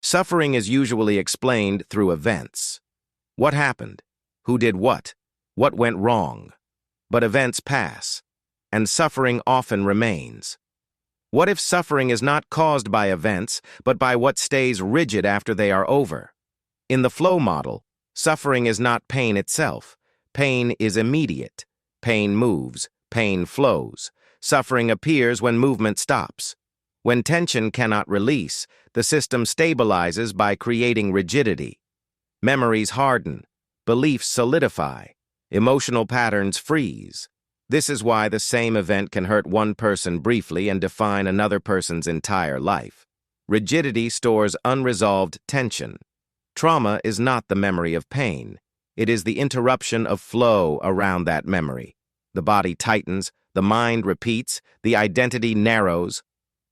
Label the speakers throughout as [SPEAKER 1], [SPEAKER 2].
[SPEAKER 1] Suffering is usually explained through events. What happened? Who did what? What went wrong? But events pass, and suffering often remains. What if suffering is not caused by events, but by what stays rigid after they are over? In the flow model, suffering is not pain itself. Pain is immediate. Pain moves. Pain flows. Suffering appears when movement stops. When tension cannot release, the system stabilizes by creating rigidity. Memories harden. Beliefs solidify. Emotional patterns freeze. This is why the same event can hurt one person briefly and define another person's entire life. Rigidity stores unresolved tension. Trauma is not the memory of pain. It is the interruption of flow around that memory. The body tightens, the mind repeats, the identity narrows.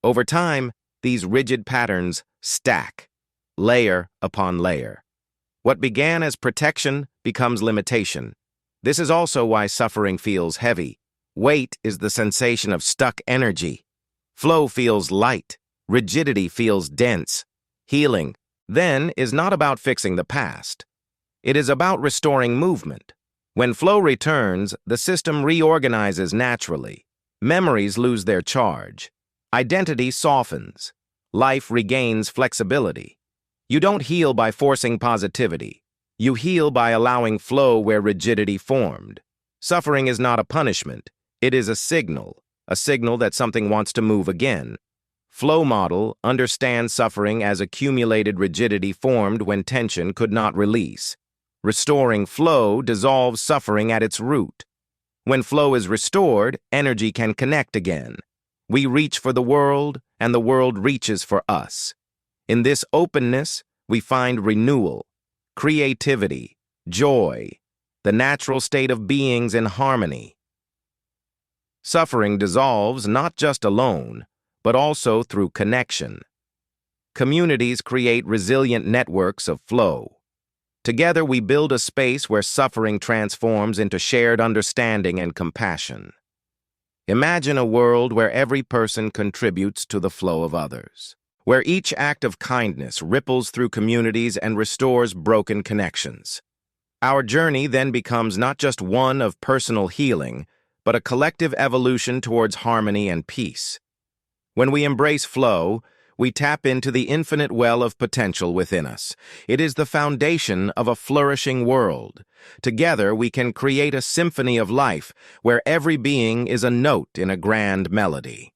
[SPEAKER 1] Over time, these rigid patterns stack, layer upon layer. What began as protection becomes limitation. This is also why suffering feels heavy. Weight is the sensation of stuck energy. Flow feels light. Rigidity feels dense. Healing, then, is not about fixing the past. It is about restoring movement. When flow returns, the system reorganizes naturally. Memories lose their charge. Identity softens. Life regains flexibility. You don't heal by forcing positivity. You heal by allowing flow where rigidity formed. Suffering is not a punishment. It is a signal that something wants to move again. Flow model understands suffering as accumulated rigidity formed when tension could not release. Restoring flow dissolves suffering at its root. When flow is restored, energy can connect again. We reach for the world, and the world reaches for us. In this openness, we find renewal, creativity, joy, the natural state of beings in harmony. Suffering dissolves not just alone, but also through connection. Communities create resilient networks of flow. Together we build a space where suffering transforms into shared understanding and compassion. Imagine a world where every person contributes to the flow of others, where each act of kindness ripples through communities and restores broken connections. Our journey then becomes not just one of personal healing, but a collective evolution towards harmony and peace. When we embrace flow, we tap into the infinite well of potential within us. It is the foundation of a flourishing world. Together, we can create a symphony of life where every being is a note in a grand melody.